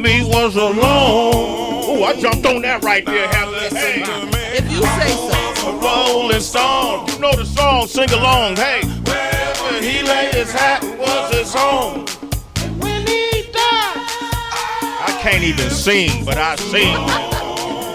Me was alone. Oh, I jumped on that right there, Heather. Hey. If you say so. A Rolling Stone. You know the song, sing along. Hey. Wherever he laid his hat was his home. When he died. I can't even sing, but I sing.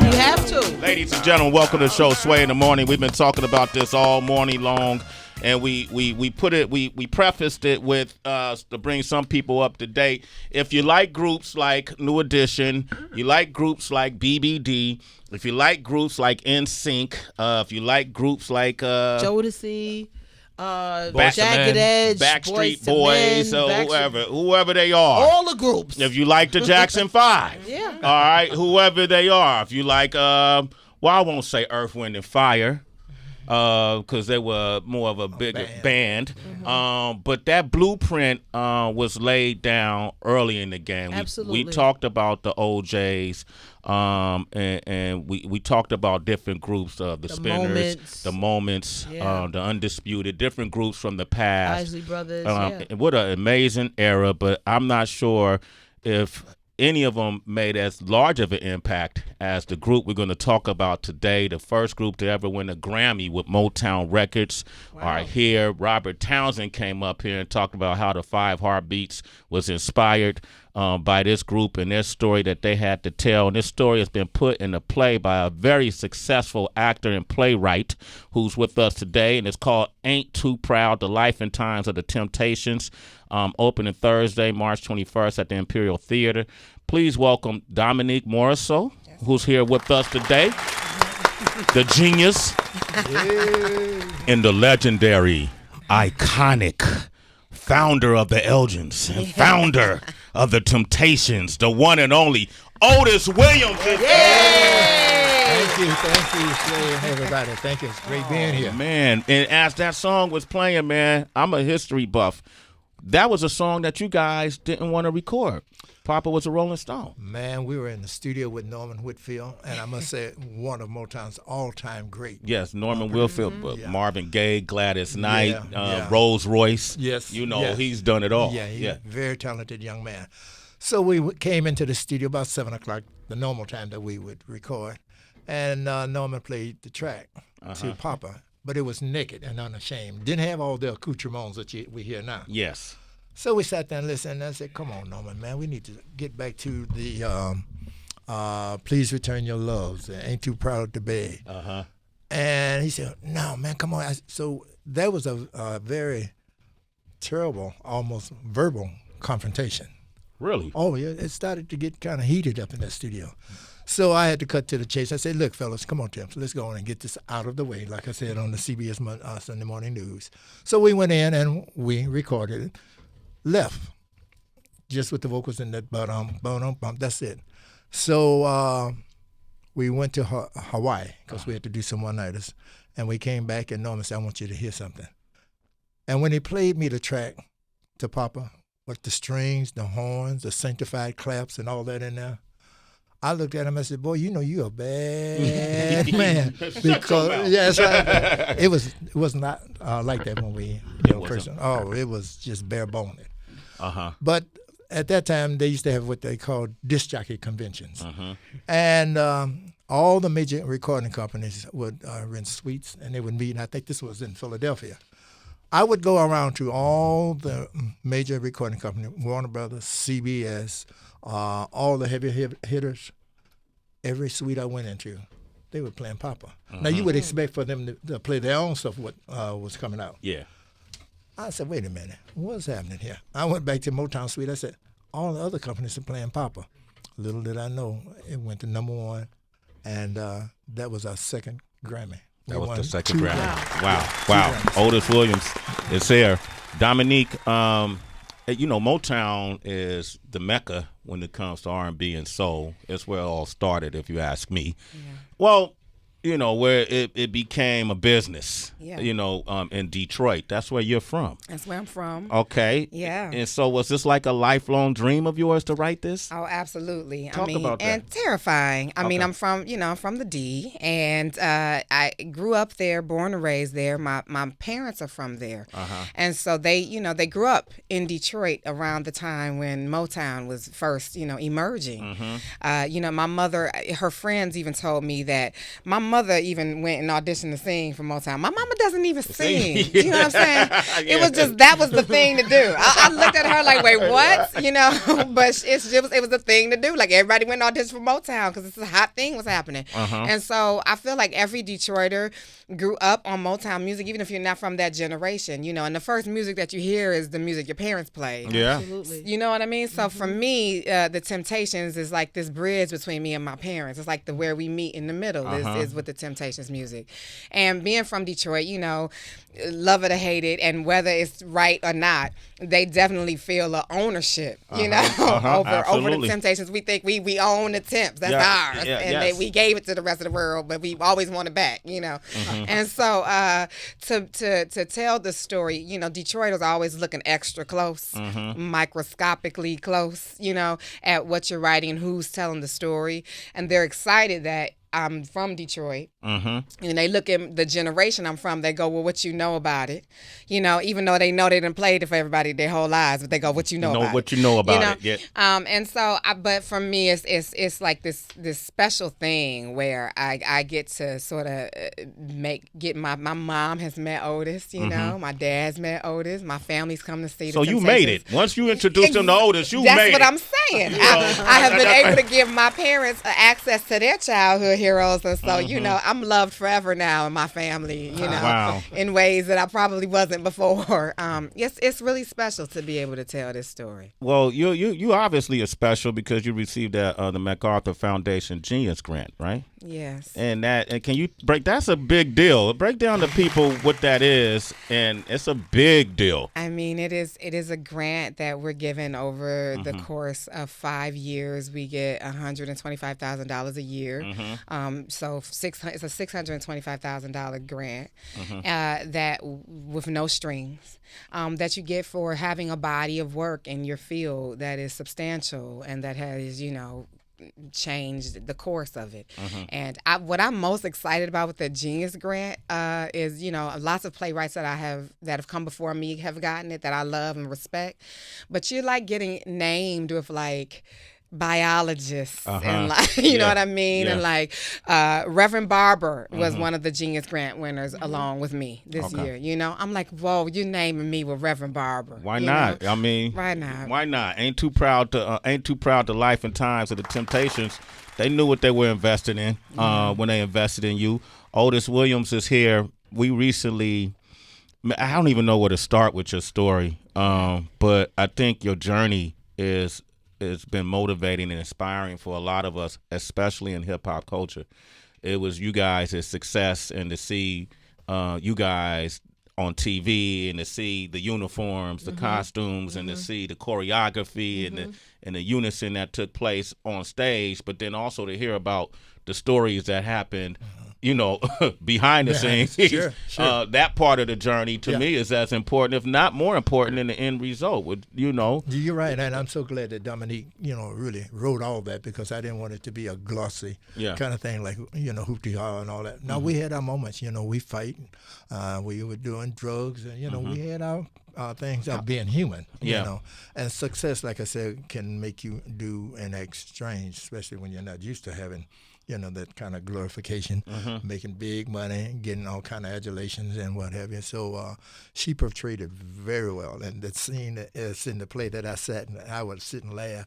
You have to. Ladies and gentlemen, welcome to the show, Sway in the Morning. We've been talking about this all morning long. And we prefaced it with to bring some people up to date. If you like groups like New Edition, you like groups like BBD, if you like groups like NSYNC, if you like groups like Jodeci, Jagged Edge, Backstreet Boys, whoever they are. All the groups. If you like the Jackson 5, yeah. All right, whoever they are. If you like, I won't say Earth, Wind, and Fire. Because they were more of a bigger band. Mm-hmm. But that blueprint was laid down early in the game. Absolutely. We talked about the OJs, and we talked about different groups of the Spinners, the Moments, yeah. The Undisputed, different groups from the past. Isley Brothers, And what an amazing era, but I'm not sure if any of them made as large of an impact as the group we're going to talk about today, the first group to ever win a Grammy with Motown Records. Wow. Are here. Robert Townsend came up here and talked about how the Five Heartbeats was inspired by this group and their story that they had to tell. And this story has been put in a play by a very successful actor and playwright who's with us today, and it's called Ain't Too Proud, The Life and Times of the Temptations, opening Thursday, March 21st at the Imperial Theater. Please welcome Dominique Morisseau, who's here with us today, the genius and the legendary, iconic founder of the Elgins and founder of the Temptations, the one and only Otis Williams. Thank you, Sway, everybody. Thank you. It's great being here. Man, and as that song was playing, man, I'm a history buff. That was a song that you guys didn't want to record. Papa was a Rolling Stone. Man, we were in the studio with Norman Whitfield, and I must say, one of Motown's all-time great. Yes, Norman Whitfield, Marvin Gaye, Gladys Knight, Rolls Royce. Yes. You know, he's done it all. Yeah, he's a very talented young man. So we came into the studio about 7 o'clock, the normal time that we would record, and Norman played the track to Papa, but it was naked and unashamed. Didn't have all the accoutrements that we hear now. Yes. So we sat there and listened, and I said, come on, Norman, man, we need to get back to the Please Return Your Loves, Ain't Too Proud to Beg. And he said, no, man, come on. So that was a very terrible, almost verbal confrontation. Really? Oh, yeah, it started to get kind of heated up in that studio. So I had to cut to the chase. I said, look, fellas, come on, Tim, let's go on and get this out of the way, like I said on the CBS Sunday Morning News. So we went in and we recorded it. Left, just with the vocals in that bum, that's it. So we went to Hawaii because we had to do some one-nighters, and we came back and Norman said, I want you to hear something. And when he played me the track to Papa, with the strings, the horns, the sanctified claps and all that in there, I looked at him and said, boy, you know you're a bad man. Because yes, it was not like that when we, first. Oh, it was just bare boned. But at that time, they used to have what they called disc jockey conventions. And all the major recording companies would rent suites, and they would meet, and I think this was in Philadelphia. I would go around to all the major recording companies, Warner Brothers, CBS, all the heavy hitters. Every suite I went into, they were playing Papa. Now, you would expect for them to play their own stuff, what was coming out. Yeah. I said, wait a minute, what's happening here? I went back to Motown Suite. I said, all the other companies are playing Papa. Little did I know, it went to #1, and that was our second Grammy. That was the second Grammy. Wow. Otis Williams is here. Dominique, Motown is the mecca when it comes to R&B and soul. It's where it all started, if you ask me. Yeah. Well, you know, where it became a business, Yeah. you know, in Detroit. That's where you're from. That's where I'm from. Okay. Yeah. And so was this like a lifelong dream of yours to write this? Oh, absolutely. Talk about that. And terrifying. I mean, Okay. I'm from the D, and I grew up there, born and raised there. My parents are from there, and so they grew up in Detroit around the time when Motown was first, emerging. My mother, her friends even told me that my mother even went and auditioned to sing for Motown. My mama doesn't even sing. Yeah. You know what I'm saying? It was just, that was the thing to do. I looked at her like, wait, what? But it was a thing to do. Like, everybody went and auditioned for Motown because this is a hot thing was happening. And so I feel like every Detroiter grew up on Motown music, even if you're not from that generation, and the first music that you hear is the music your parents played. Yeah. Absolutely. You know what I mean? So for me, the Temptations is like this bridge between me and my parents. It's like where we meet in the middle is with the Temptations music. And being from Detroit, love it or hate it, and whether it's right or not, they definitely feel a ownership, over the Temptations. We think we own the Temps. That's ours. And we gave it to the rest of the world, but we always want it back, And so to tell the story, Detroit is always looking extra close, microscopically close, at what you're writing and who's telling the story. And they're excited that I'm from Detroit, and they look at the generation I'm from. They go, "Well, what you know about it?" Even though they know they didn't play it for everybody their whole lives, but they go, "What you know about what it?" you know about it. Yeah. And so, but for me, it's like this special thing where I get to sort of get my mom has met Otis. My dad's met Otis. My family's come to see. So you made it. Once you introduced them to Otis, you made it. That's what I'm saying. I have been able to give my parents access to their childhood heroes, and so I'm loved forever now in my family. Wow. In ways that I probably wasn't before. It's really special to be able to tell this story. Well, you obviously are special because you received the MacArthur Foundation Genius Grant, right? Yes. And can you that's a big deal. Break down to people what that is, and it's a big deal. I mean, it is a grant that we're given over the course of 5 years. We get $125,000 a year. So it's a $625,000 grant that with no strings that you get for having a body of work in your field that is substantial and that has changed the course of it. And what I'm most excited about with the Genius Grant is lots of playwrights that have come before me have gotten it that I love and respect, but you're like getting named with like biologists and like you know what I mean, and like Reverend Barber was one of the Genius Grant winners along with me this year. I'm like, whoa, you're naming me with Reverend Barber. Why not? I mean, why not? Why not? Ain't too proud to life and times of the Temptations. They knew what they were invested in when they invested in you. Otis Williams is here. We recently, I don't even know where to start with your story, but I think your journey it's been motivating and inspiring for a lot of us, especially in hip-hop culture. It was you guys' success, and to see you guys on TV, and to see the uniforms, the costumes, and to see the choreography and the unison that took place on stage, but then also to hear about the stories that happened behind the scenes. Sure. That part of the journey to me is as important, if not more important, than the end result. You're right, and I'm so glad that Dominique, really wrote all that, because I didn't want it to be a glossy kind of thing like, hoopty-ha and all that. Now, we had our moments, we fight, we were doing drugs, and, we had our things of being human, and success, like I said, can make you do and act strange, especially when you're not used to having that kind of glorification, making big money, getting all kind of adulations and what have you. So she portrayed it very well. And the scene is in the play that I sat and I would sit and laugh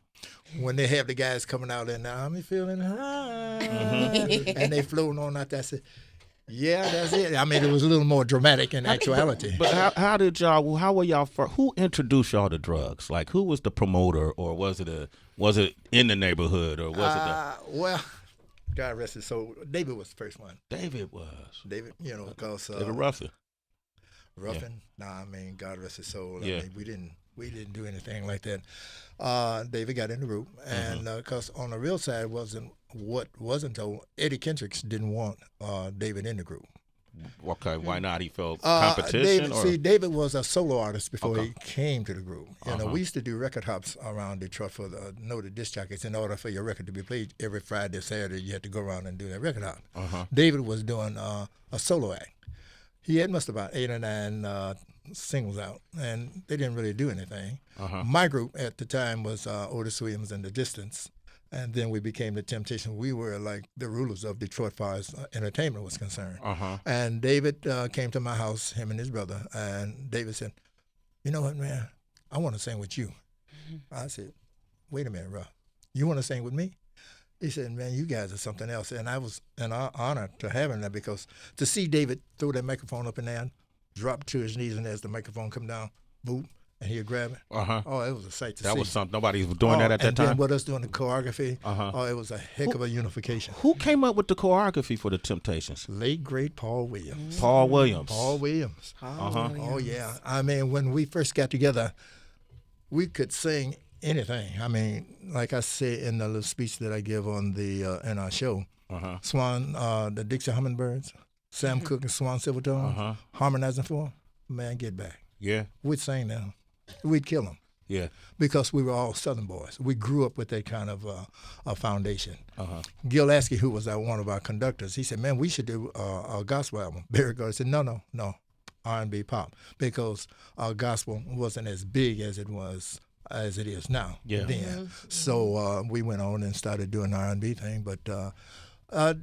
when they have the guys coming out and I'm feeling high, and they floating on out there. I said, yeah, that's it. I mean, it was a little more dramatic in actuality. But how were y'all first? Who introduced y'all to drugs? Like, who was the promoter, or was it in the neighborhood, or was it well, God rest his soul, David was the first one. David, because David Ruffin. God rest his soul. I mean, we didn't do anything like that. David got in the group, and because on the real side wasn't what wasn't told, Eddie Kendricks didn't want David in the group. Okay, why not? He felt competition? David was a solo artist before Okay. he came to the group. You know, we used to do record hops around Detroit for the noted disc jockeys. In order for your record to be played every Friday, Saturday, you had to go around and do that record hop. David was doing a solo act. He had must about 8 or 9 singles out, and they didn't really do anything. My group at the time was Otis Williams and The Distance. And then we became the Temptation. We were like the rulers of Detroit as far as entertainment was concerned. And David came to my house, him and his brother, and David said, "You know what, man? I want to sing with you." I said, "Wait a minute, bro. You want to sing with me?" He said, "Man, you guys are something else." And I was an honor to having that, because to see David throw that microphone up in there, and drop to his knees, and as the microphone come down, boop, and he'd grab it. Oh, it was a sight to see. That was something. Nobody was doing that at that time. And then with us doing the choreography, it was a heck of a unification. Who came up with the choreography for the Temptations? Late, great Paul Williams. Paul Williams. Paul Williams. Oh, yeah. I mean, when we first got together, we could sing anything. I mean, like I said in the little speech that I give on the in our show, Swan, the Dixie Hummingbirds, Sam Cooke and Swan Silvertone, harmonizing for 'em, man, get back. Yeah. We'd sing them. We'd kill them. Yeah. Because we were all Southern boys. We grew up with that kind of foundation. Gil Lasky, who was one of our conductors, he said, "Man, we should do a gospel album." Barry Gordy said, No, R&B pop, because our gospel wasn't as big as it is now. Then. So we went on and started doing the R&B thing. But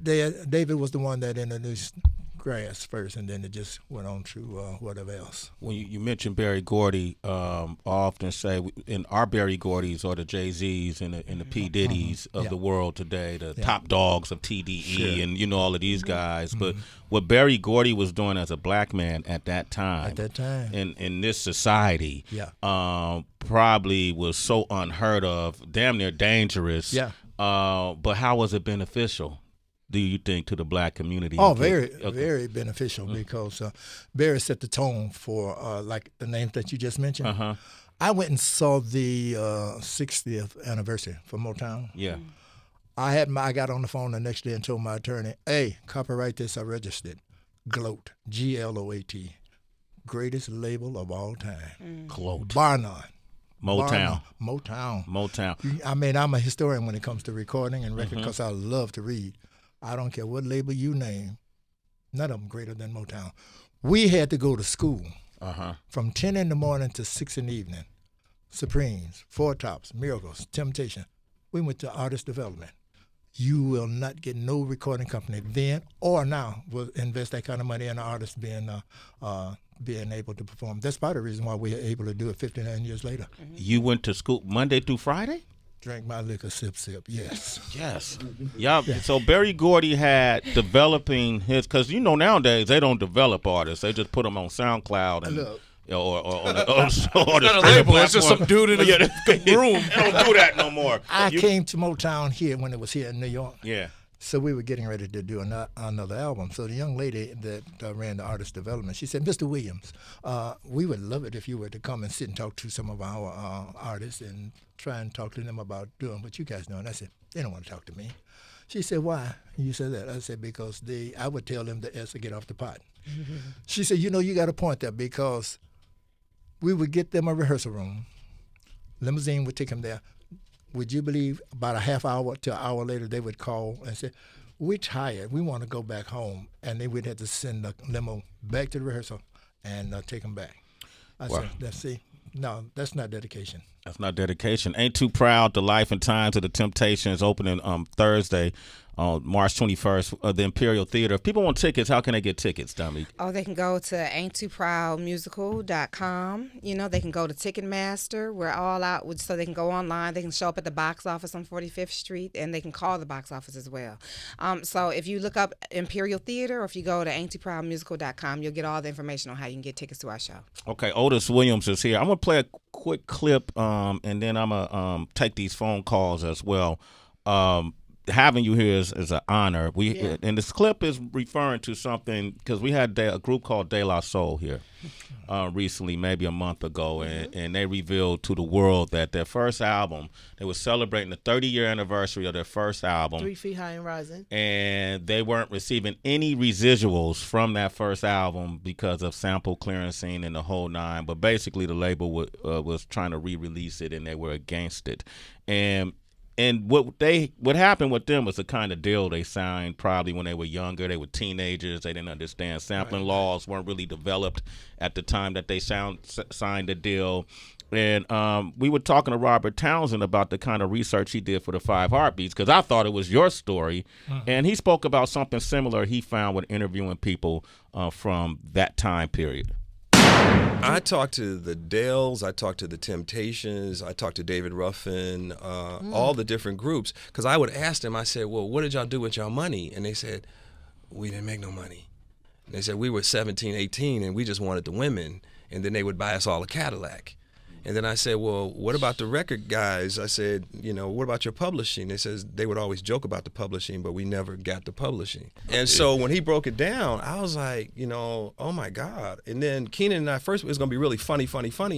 David was the one that introduced grass first, and then it just went on to whatever else. When you mentioned Berry Gordy, I often say in our Berry Gordys or the Jay-Z's and the P. Diddy's of the world today, the top dogs of TDE and all of these guys. But what Berry Gordy was doing as a black man at that time, in this society, probably was so unheard of, damn near dangerous. But how was it beneficial, do you think, to the black community? Oh, very beneficial, because Barry set the tone for like the names that you just mentioned. I went and saw the 60th anniversary for Motown. Yeah. I got on the phone the next day and told my attorney, "Hey, copyright this, I registered. GLOAT, GLOAT, greatest label of all time. GLOAT. Bar none. Motown. Motown. I mean, I'm a historian when it comes to recording and record, because I love to read. I don't care what label you name, none of them greater than Motown. We had to go to school from 10 in the morning to 6 in the evening. Supremes, Four Tops, Miracles, Temptation. We went to artist development. You will not get no recording company then or now will invest that kind of money in an artist being able to perform. That's part of the reason why we are able to do it 59 years later. You went to school Monday through Friday? Drank my liquor, sip, yes. Yes. Yeah. So Berry Gordy had developing his, because nowadays they don't develop artists. They just put them on SoundCloud and or on the not a label. It's just some dude in a room. They don't do that no more. I came to Motown here when it was here in New York. Yeah. So we were getting ready to do another album. So the young lady that ran the artist development, she said, "Mr. Williams, we would love it if you were to come and sit and talk to some of our artists and try and talk to them about doing what you guys do." And I said, "They don't want to talk to me." She said, "Why?" You said that. I said, "Because I would tell them the S to get off the pot." She said, "You got a point there, because we would get them a rehearsal room. Limousine would take them there. Would you believe about a half hour to an hour later they would call and say, 'We're tired. We want to go back home.' And they would have to send the limo back to the rehearsal and take them back." I said, no, that's not dedication. That's not dedication. Ain't Too Proud, The Life and Times of the Temptations, opening Thursday on March 21st at the Imperial Theater. If people want tickets, how can they get tickets, Dominique? Oh, they can go to ain'ttooproudmusical.com. They can go to Ticketmaster. We're all out, so they can go online. They can show up at the box office on 45th Street, and they can call the box office as well. So if you look up Imperial Theater, or if you go to ain'ttooproudmusical.com, you'll get all the information on how you can get tickets to our show. Okay, Otis Williams is here. I'm going to play a quick clip, and then I'm going to take these phone calls as well. having you here is an honor. And this clip is referring to something because we had a group called De La Soul here recently, maybe a month ago, and they revealed to the world that their first album, they were celebrating the 30-year anniversary of their first album. 3 Feet High and Rising. And they weren't receiving any residuals from that first album because of sample clearancing and the whole nine. But basically, the label was trying to re-release it, and they were against it. And what happened with them was the kind of deal they signed probably when they were younger. They were teenagers. They didn't understand sampling laws weren't really developed at the time that they signed the deal. And we were talking to Robert Townsend about the kind of research he did for the 5 Heartbeats because I thought it was your story. And he spoke about something similar he found when interviewing people from that time period. I talked to the Dales, I talked to the Temptations, I talked to David Ruffin, all the different groups, because I would ask them, I said, well, what did y'all do with y'all money? And they said, we didn't make no money. And they said, we were 17, 18, and we just wanted the women, and then they would buy us all a Cadillac. And then I said, well, what about the record guys? I said, what about your publishing? They says they would always joke about the publishing, but we never got the publishing. And so when he broke it down, I was like, oh my God. And then Keenan and I first, it was going to be really funny.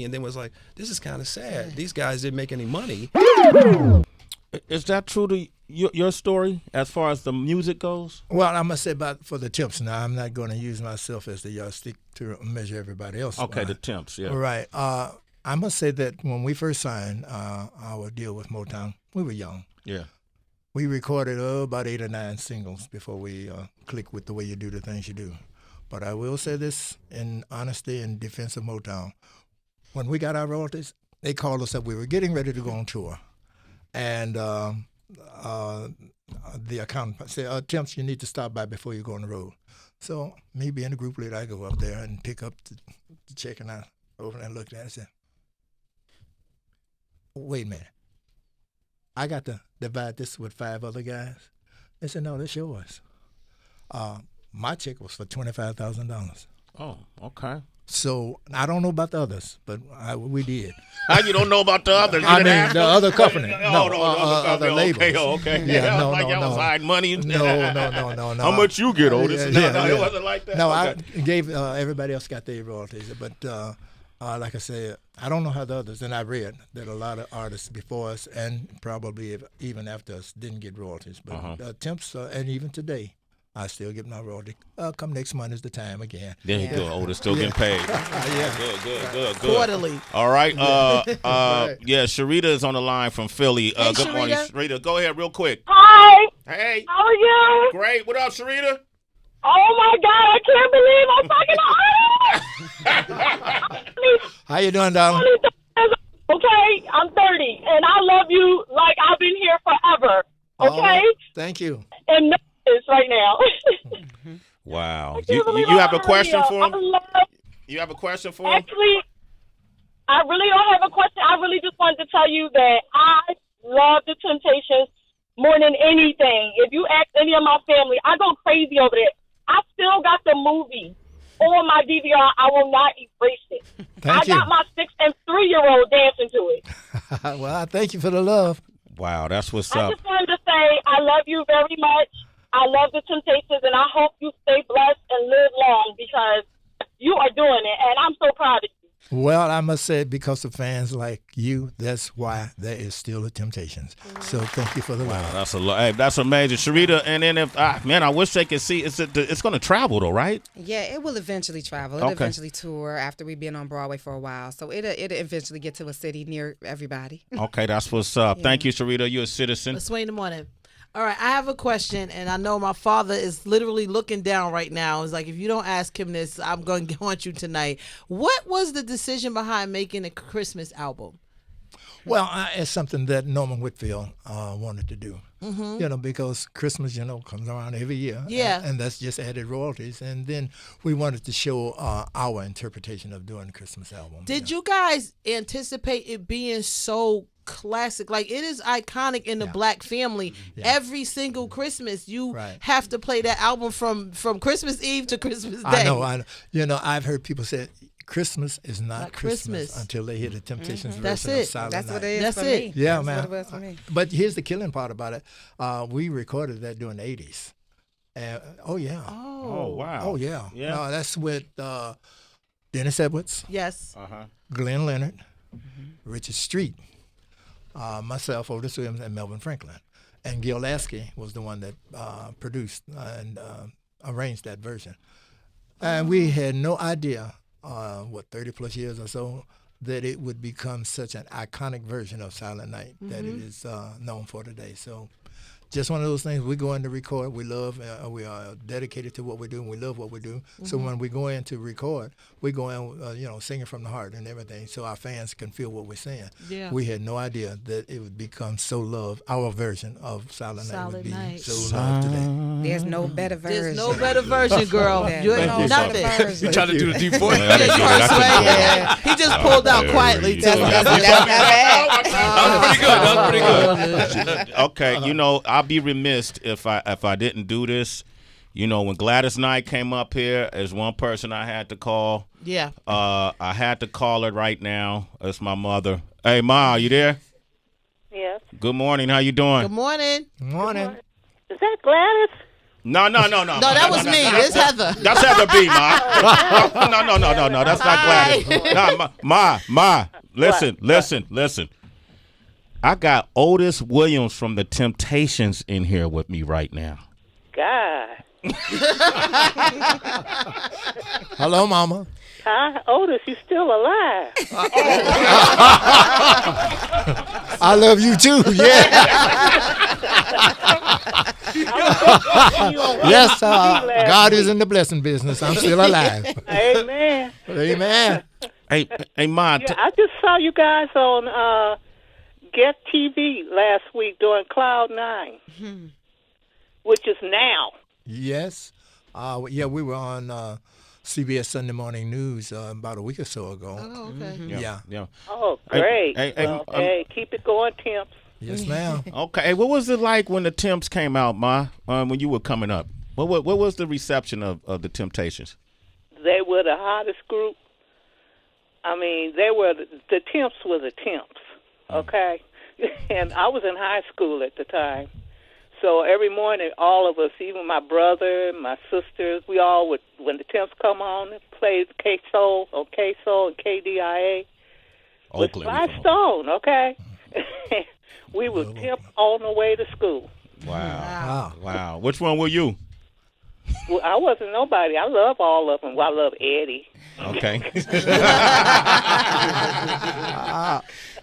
And then was like, this is kind of sad. These guys didn't make any money. Is that true to your story as far as the music goes? Well, I must say for the Temps now, I'm not going to use myself as the yardstick to measure everybody else. Okay, the Temps, yeah. Right. I must say that when we first signed our deal with Motown, we were young. Yeah. We recorded about 8 or 9 singles before we clicked with the way you do the things you do. But I will say this in honesty and defense of Motown. When we got our royalties, they called us up. We were getting ready to go on tour. And the accountant said, Temps, you need to stop by before you go on the road. So me being the group leader, I go up there and pick up the check, and I opened and looked at it and said, wait a minute, I got to divide this with 5 other guys? They said, no, that's yours. My check was for $25,000. Oh, okay. So I don't know about the others, but we did. How you don't know about the others? I mean, the other company. Other labels. Okay. Yeah, no, like y'all was hiding money. No. How much you get, Otis? It wasn't like that. No, okay. I gave everybody else got their royalties, but like I said, I don't know how the others, and I read that a lot of artists before us and probably even after us didn't get royalties. But Temps, and even today, I still get my royalty. Come next month is the time again. There you go, Otis, still getting paid. Good. Quarterly. All right. Sharita is on the line from Philly. Hey, good morning, Sharita. Go ahead real quick. Hi. Hey. How are you? Great. What up, Sharita? Oh my God, I can't believe I'm talking to Otis. How you doing, darling? Okay, I'm 30, and I love you like I've been here forever. Okay? Thank you. And know this right now. Wow. You have a question for him? You have a question for him? Actually, I really don't have a question. I really just wanted to tell you that I love the Temptations more than anything. If you ask any of my family, I go crazy over it. I still got the movie on my DVR. I will not erase it. I got my 6 and 3-year-old dancing to it. Well, I thank you for the love. Wow, that's what's I up. just wanted to say I love you very much. I love the Temptations, and I hope you stay blessed and live long because you are doing it, and I'm so proud of you. Well, I must say, because of fans like you, that's why there is still a Temptations. So thank you for the love. That's amazing, Sharita. And then I wish they could see. It's going to travel though, right? Yeah, it will eventually travel. It'll eventually tour after we've been on Broadway for a while. So it'll eventually get to a city near everybody. Okay, that's what's up. Yeah. Thank you, Sharita. You're a citizen. Let's Sway in the morning. All right, I have a question, and I know my father is literally looking down right now. It's like, if you don't ask him this, I'm going to want you tonight. What was the decision behind making a Christmas album? Well, it's something that Norman Whitfield wanted to do, because Christmas, comes around every year. Yeah. And that's just added royalties. And then we wanted to show our interpretation of doing a Christmas album. Did you guys anticipate it being so classic? Like, it is iconic in the Black family. Yeah. Every single Christmas, you have to play that album from Christmas Eve to Christmas Day. I know. I've heard people say, Christmas is not Not Christmas Christmas. until they hear the Temptations That's version it. of Silent That's Night. what it is That's for it. me. Yeah, That's man. what it was for me. But here's the killing part about it. We recorded that during the 80s. Oh, yeah. Oh, wow. Oh, yeah. Yeah. No, that's with Dennis Edwards, Yes. Glenn Leonard, Richard Street, myself, Otis Williams, and Melvin Franklin. And Gil Lasky was the one that produced and arranged that version. And we had no idea, 30 plus years or so, that it would become such an iconic version of Silent Night that it is known for today. So just one of those things. We go in to record. We love, we are dedicated to what we do, and we love what we do. So when we go in to record, we go in, singing from the heart and everything, so our fans can feel what we're saying. Yeah. We had no idea that it would become so loved. Our version of Silent Night would be Night. so loved today. There's no better version. There's no better version, girl. Yeah. You ain't Thank know you, nothing. sir. version. You tried to do the deep voice. Yeah, you heard Sway, yeah. He just pulled out quietly too. That's not bad. That was pretty good. Okay, I'll be remiss if I didn't do this. When Gladys Knight came up here, as one person I had to call. Yeah. I had to call her right now. It's my mother. Hey, Ma, you there? Yes. Good morning. How you doing? Good morning. Good morning. Is that Gladys? No. No, that was me. It's Heather. That's Heather B, Ma. No. That's not Gladys. No, Ma. Listen. I got Otis Williams from the Temptations in here with me right now. God. Hello, Mama. Hi, Otis, you still alive. I love you too. Yeah. Yes, God is in the blessing business. I'm still alive. Amen. Amen. Hey, Ma. Yeah, I just saw you guys on Get TV last week during Cloud 9, which is now. Yes. We were on CBS Sunday Morning News about a week or so ago. Oh, okay. Yeah. Oh, great. Hey, Keep it going, Temps. Yes, ma'am. Okay. Hey, what was it like when the Temps came out, Ma? When you were coming up, what was the reception of the Temptations? They were the hottest group. I mean, the Temps were the Temps, okay? And I was in high school at the time. So every morning, all of us, even my brother, my sisters, we all would, when the Temps come on, play K-Soul on K-Soul and KDIA. With Sly Stone, okay? We would Temp on the way to school. Wow. Which one were you? Well, I wasn't nobody. I love all of them. Well, I love Eddie. Okay.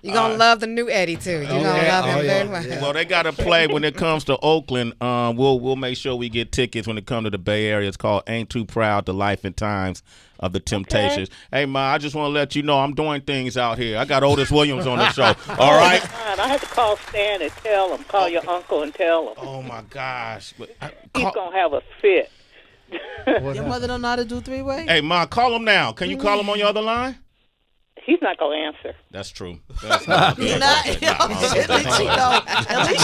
You're going to love the new Eddie, too. You're going to love him very much. Well, they got to play when it comes to Oakland. We'll make sure we get tickets when it comes to the Bay Area. It's called Ain't Too Proud, The Life and Times of the Temptations. Okay. Hey, Ma, I just want to let you know I'm doing things out here. I got Otis Williams on the show. All right? I had to call Stan and tell him. Call your uncle and tell him. Oh, my gosh. He's going to have a fit. Your mother don't know how to do three-way? Hey, Ma, call him now. Can you call him on your other line? He's not going to answer. That's true. At least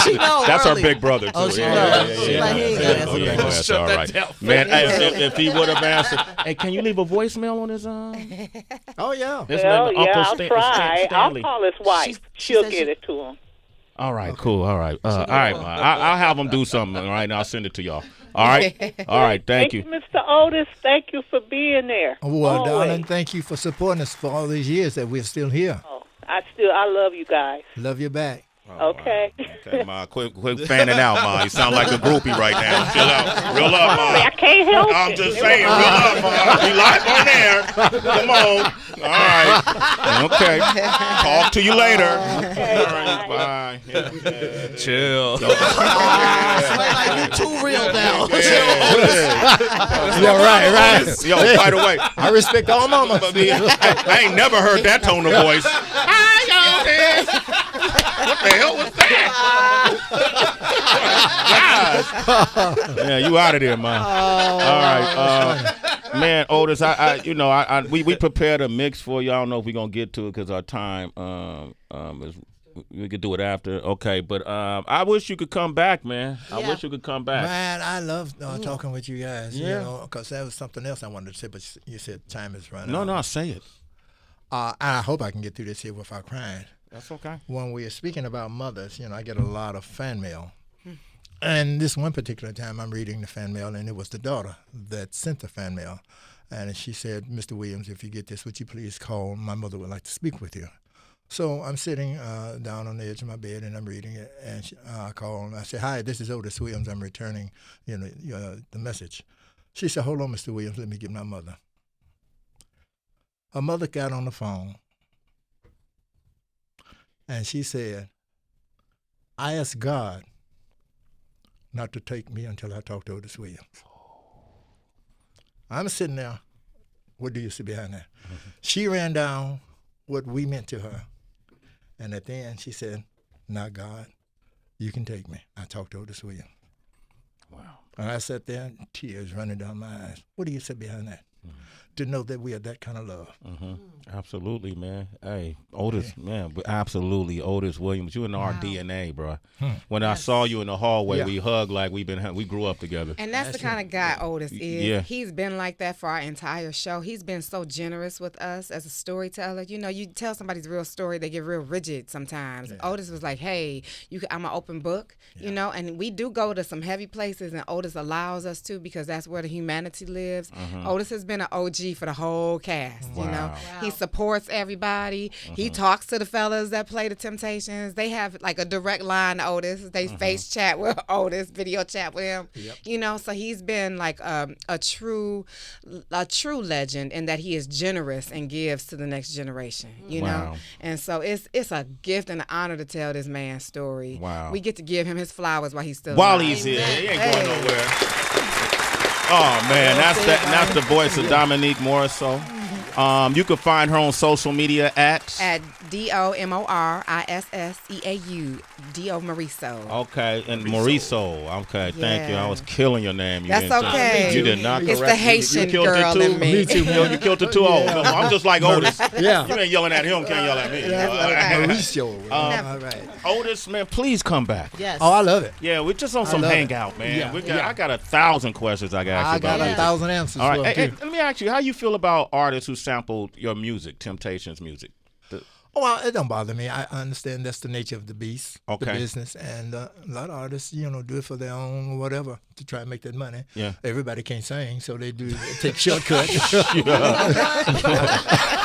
she know. That's early. her big brother, too. Oh, she knows. She like, he ain't gonna answer. He ain't gonna answer. Shut All that right. down. Man, hey, if he would have answered, hey, can you leave a voicemail on his Oh, yeah. This Well, nigga, yeah, Uncle I'll try. Stanley. I'll call his wife. She She'll said get it to him. All right, cool. All right. All right, Ma. I'll have him do something, all right, and I'll send it to y'all. All right? All right, thank you. Mr. Otis. Thank you for being there. Well, Always. darling, thank you for supporting us for all these years that we're still here. Oh, I love you guys. Love you back. Okay. Okay, Ma. Quit fanning out, Ma. You sound like a groupie right now. Chill out. Real up, Ma. I can't help it. I'm just saying, real up, Ma. We live on air. Come on. All right. Okay. Talk to you later. Okay, All right. Bye. Yeah. Chill. Sway like you too real now. Yeah, right. Yo, by the way, I respect all mamas. I ain't never heard that tone of voice. Hi, y'all. What the hell was that? Yeah, you out of there, man. All right, man, Otis. We prepared a mix for you. I don't know if we're gonna get to it because our time is We could do it after. Okay, but I wish you could come back, man. I Yeah. wish you could come back. Man, I love talking with you guys. Yeah. You know, because that was something else I wanted to say, but you said time is running. No, say it. I hope I can get through this here without crying. That's okay. When we are speaking about mothers, you know, I get a lot of fan mail. And this one particular time I'm reading the fan mail, and it was the daughter that sent the fan mail. And she said, Mr. Williams, if you get this, would you please call? My mother would like to speak with you. So I'm sitting down on the edge of my bed, and I'm reading it. And I call, and I say, hi, this is Otis Williams. I'm returning the message. She said, hold on, Mr. Williams, let me get my mother. Her mother got on the phone, and she said, I asked God not to take me until I talk to Otis Williams. I'm sitting there. What do you see behind that? She ran down what we meant to her. And at the end, she said, now, God, you can take me. I talked to Otis Williams. Wow. And I sat there, tears running down my eyes. What do you say behind that? To know that we are that kind of love. Absolutely, man. Hey, Otis, man, absolutely, Otis Williams. You in our DNA, bro. When I saw you in the hallway, we hugged like we grew up together. And that's the kind of guy Otis is. Yeah. He's been like that for our entire show. He's been so generous with us as a storyteller. You know, you tell somebody's real story, they get real rigid sometimes. Yeah. Otis was like, hey, I'm an open book, you know, and we do go to some heavy places, and Otis allows us to because that's where the humanity lives. Otis has been an OG for the whole cast, you know. Wow. He supports everybody. He talks to the fellas that play the Temptations. They have like a direct line to Otis. They face chat with Otis, video chat with him. You know, so he's been like a true legend in that he is generous and gives to the next generation, you know. And so it's a gift and an honor to tell this man's story. Wow. We get to give him his flowers while he's still While alive. he's here, he ain't going nowhere. Oh man, that's the voice of Dominique Morisseau. You can find her on social media at DOMORISSEAU, Dio Morisseau. Okay, and Morisseau. Okay, thank you. I was killing your name. That's okay. You did not It's correct the Haitian you killed girl it too. in me. Me too, man. You killed it too. Oh, no, I'm just like Otis. Yeah. You ain't yelling at him, can't yell at me. Mauricio. All right. Otis, man, please come back. Yes. Oh, I love it. Yeah, we're just on some love it. hangout, man. Yeah, I got 1,000 questions I got to ask you I about got music. 1,000 answers. All right, for hey, them, too. let me ask you, how you feel about artists who sampled your music, Temptations music? Oh, well, it don't bother me. I understand that's the nature of the beast, the Okay. business, and a lot of artists, do it for their own whatever to try and make that money. Yeah. Everybody can't sing, so they do take shortcuts.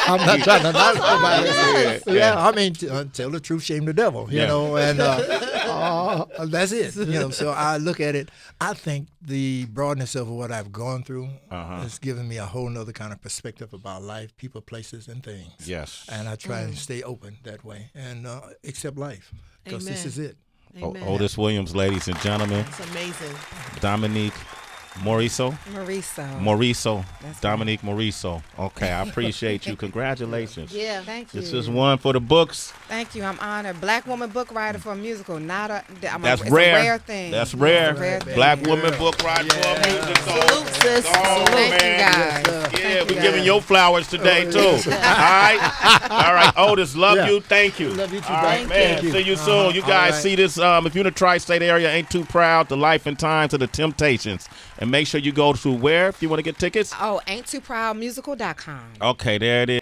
I'm not trying to knock nobody. I mean, tell the truth, shame the devil. You know, and that's it. So I look at it. I think the broadness of what I've gone through has given me a whole nother kind of perspective about life, people, places, and things. Yes. And I try and stay open that way and accept life because this Amen. is it. Amen. Otis Williams, ladies and gentlemen. It's amazing. Dominique Morisseau. Morisseau. That's Dominique Morisseau. Okay, I appreciate you. Congratulations. Yeah. Thank you. This is one for the books. Thank you. I'm honored. Black woman book writer for a musical. That's it's rare. a rare thing. That's rare. It's a rare thing. Black woman book writer for a musical. Salute, sis. Oh, Thank you, man. guys. Yeah, Thank we're you, giving guys. your flowers today, too. All right? All right, Otis, love you. Thank you. Love you too, All right, Doc. man. Thank you. See you soon. You guys right. see this. If you're in the tri-state area, ain't too proud, the life and times of the Temptations. And make sure you go to where if you want to get tickets? Oh, ain'ttooproudmusical.com. Okay, there it is.